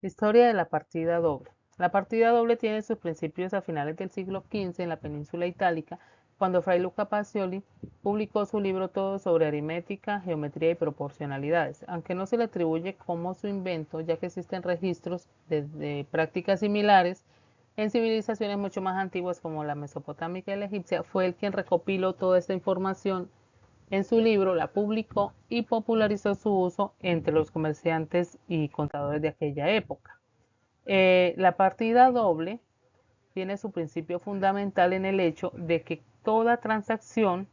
Historia de la partida doble. La partida doble tiene sus principios a finales del siglo XV en la península itálica, cuando Fray Luca Pacioli publicó su libro Todo sobre aritmética, geometría y proporcionalidades, aunque no se le atribuye como su invento, ya que existen registros de prácticas similares en civilizaciones mucho más antiguas como la mesopotámica y la egipcia. Fue él quien recopiló toda esta información en su libro, la publicó y popularizó su uso entre los comerciantes y contadores de aquella época. La partida doble tiene su principio fundamental en el hecho de que toda transacción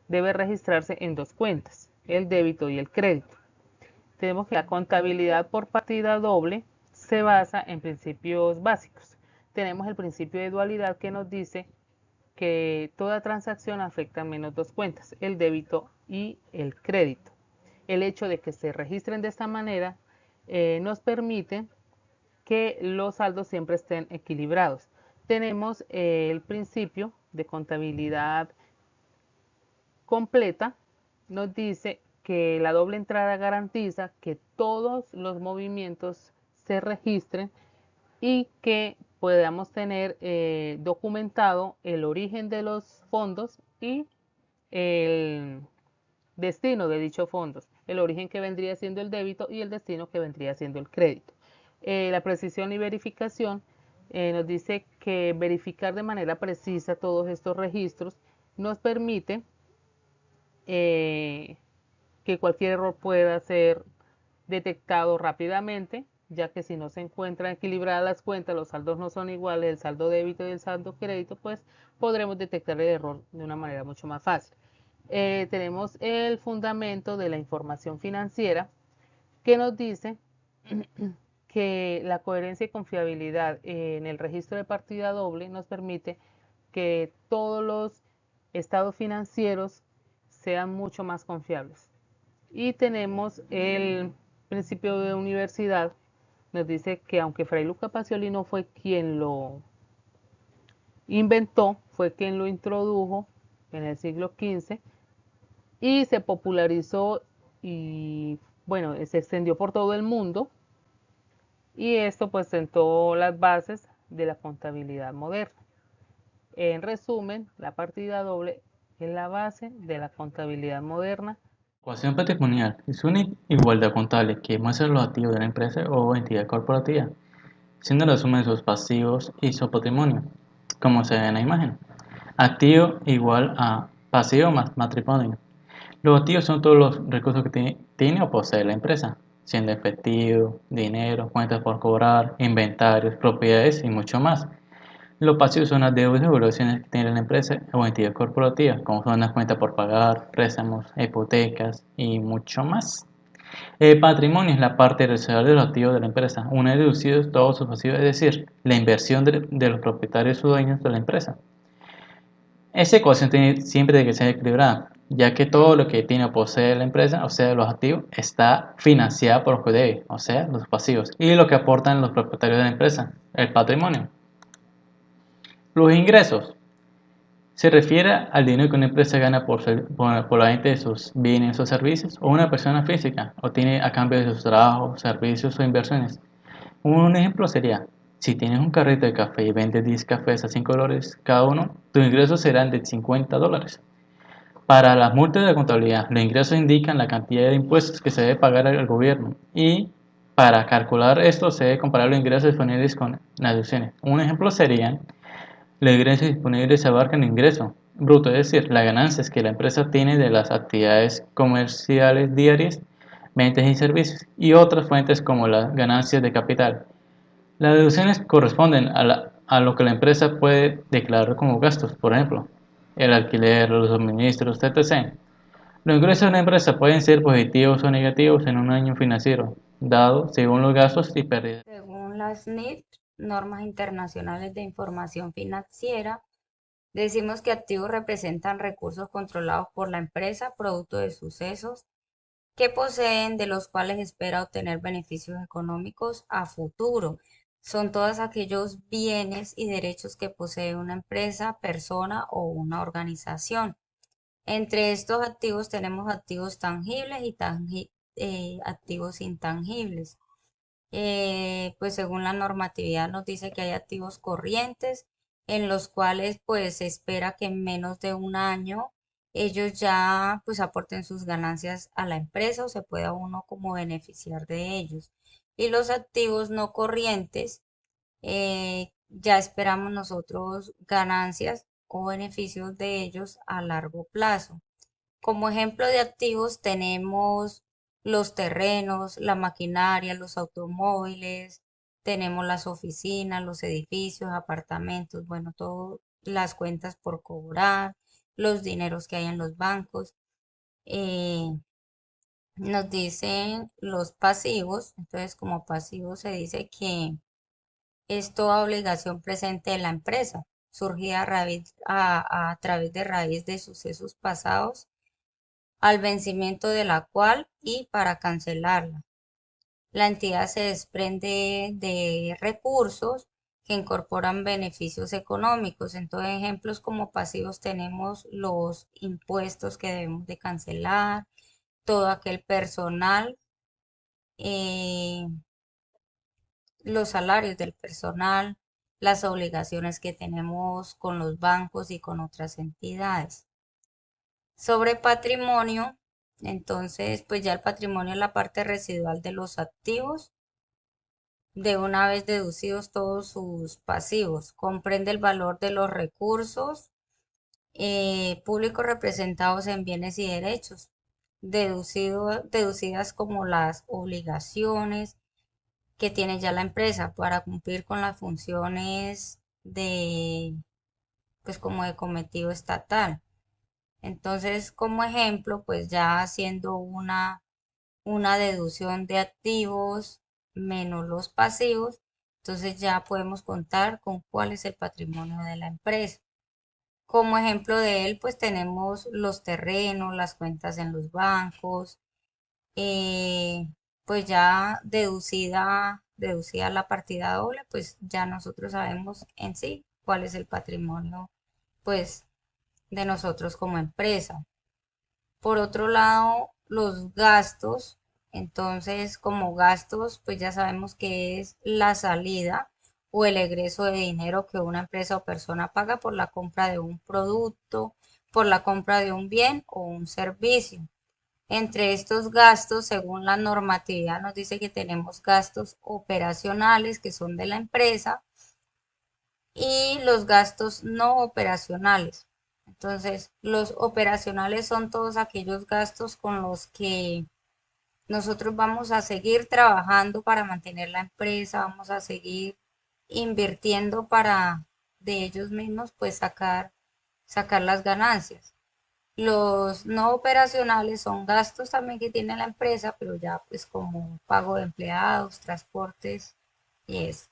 debe registrarse en dos cuentas, el débito y el crédito. Tenemos que la contabilidad por partida doble se basa en principios básicos. Tenemos el principio de dualidad que nos dice que toda transacción afecta a menos dos cuentas, el débito y el crédito. El hecho de que se registren de esta manera nos permite que los saldos siempre estén equilibrados. Tenemos el principio de contabilidad completa, nos dice que la doble entrada garantiza que todos los movimientos se registren y que podamos tener documentado el origen de los fondos y el destino de dichos fondos, el origen que vendría siendo el débito y el destino que vendría siendo el crédito. La precisión y verificación nos dice que verificar de manera precisa todos estos registros nos permite eh, que cualquier error pueda ser detectado rápidamente, ya que si no se encuentran equilibradas las cuentas, los saldos no son iguales, el saldo débito y el saldo crédito, pues podremos detectar el error de una manera mucho más fácil. Tenemos el fundamento de la información financiera que nos dice que la coherencia y confiabilidad en el registro de partida doble nos permite que todos los estados financieros sean mucho más confiables. Y tenemos el principio de universidad, nos dice que aunque Fray Luca Pacioli no fue quien lo inventó, fue quien lo introdujo en el siglo XV y se popularizó y bueno, se extendió por todo el mundo y esto pues sentó las bases de la contabilidad moderna. En resumen, la partida doble es la base de la contabilidad moderna. Ecuación patrimonial es una igualdad contable que muestra los activos de la empresa o entidad corporativa, siendo la suma de sus pasivos y su patrimonio, como se ve en la imagen. Activo igual a pasivo más patrimonio. Los activos son todos los recursos que tiene o posee la empresa, siendo efectivo, dinero, cuentas por cobrar, inventarios, propiedades y mucho más. Los pasivos son las deudas y obligaciones que tiene la empresa o entidad corporativa, como son las cuentas por pagar, préstamos, hipotecas y mucho más. El patrimonio es la parte real de los activos de la empresa, una vez deducidos todos sus pasivos, es decir, la inversión de los propietarios o dueños de la empresa. Esa ecuación siempre tiene que ser equilibrada, ya que todo lo que tiene o posee la empresa, o sea, los activos, está financiado por lo que debe, o sea, los pasivos, y lo que aportan los propietarios de la empresa, el patrimonio. Los ingresos se refiere al dinero que una empresa gana por la venta de sus bienes o servicios, o una persona física obtiene a cambio de sus trabajos, servicios o inversiones. Un ejemplo sería, si tienes un carrito de café y vendes 10 cafés a $5 cada uno, tus ingresos serán de $50. Para las multas de contabilidad, los ingresos indican la cantidad de impuestos que se debe pagar al gobierno y para calcular esto se debe comparar los ingresos disponibles con las deducciones. Un ejemplo sería, los ingresos disponibles abarcan el ingreso bruto, es decir, las ganancias que la empresa tiene de las actividades comerciales diarias, ventas y servicios, y otras fuentes como las ganancias de capital. Las deducciones corresponden a lo que la empresa puede declarar como gastos, por ejemplo, el alquiler, los suministros, etc. Los ingresos de una empresa pueden ser positivos o negativos en un año financiero, dado según los gastos y pérdidas. Según las NIF, normas internacionales de información financiera, decimos que activos representan recursos controlados por la empresa, producto de sucesos que poseen, de los cuales espera obtener beneficios económicos a futuro. Son todos aquellos bienes y derechos que posee una empresa, persona o una organización. Entre estos activos tenemos activos tangibles y activos intangibles. pues según la normatividad nos dice que hay activos corrientes en los cuales pues se espera que en menos de un año ellos ya pues aporten sus ganancias a la empresa o se pueda uno como beneficiar de ellos. Y los activos no corrientes, ya esperamos nosotros ganancias o beneficios de ellos a largo plazo. Como ejemplo de activos tenemos los terrenos, la maquinaria, los automóviles, tenemos las oficinas, los edificios, apartamentos, bueno, todas las cuentas por cobrar, los dineros que hay en los bancos. Eh, Nos dicen los pasivos, entonces como pasivo se dice que es toda obligación presente de la empresa, surgida a través de raíz de sucesos pasados al vencimiento de la cual y para cancelarla. La entidad se desprende de recursos que incorporan beneficios económicos. Entonces, ejemplos como pasivos tenemos los impuestos que debemos de cancelar, todo aquel personal, eh, los salarios del personal, las obligaciones que tenemos con los bancos y con otras entidades. Sobre patrimonio, entonces, pues ya el patrimonio es la parte residual de los activos, de una vez deducidos todos sus pasivos. Comprende el valor de los recursos públicos representados en bienes y derechos, deducidas como las obligaciones que tiene ya la empresa para cumplir con las funciones de, pues como de cometido estatal. Entonces, como ejemplo, pues ya haciendo una deducción de activos menos los pasivos, entonces ya podemos contar con cuál es el patrimonio de la empresa. Como ejemplo de él, pues tenemos los terrenos, las cuentas en los bancos, eh, pues ya deducida la partida doble, pues ya nosotros sabemos en sí cuál es el patrimonio, pues, de nosotros como empresa. Por otro lado, los gastos, entonces como gastos, pues ya sabemos que es la salida o el egreso de dinero que una empresa o persona paga por la compra de un producto, por la compra de un bien o un servicio. Entre estos gastos, según la normatividad, nos dice que tenemos gastos operacionales que son de la empresa y los gastos no operacionales. Entonces, los operacionales son todos aquellos gastos con los que nosotros vamos a seguir trabajando para mantener la empresa, vamos a seguir invirtiendo para de ellos mismos pues sacar las ganancias. Los no operacionales son gastos también que tiene la empresa, pero ya pues como pago de empleados, transportes y eso.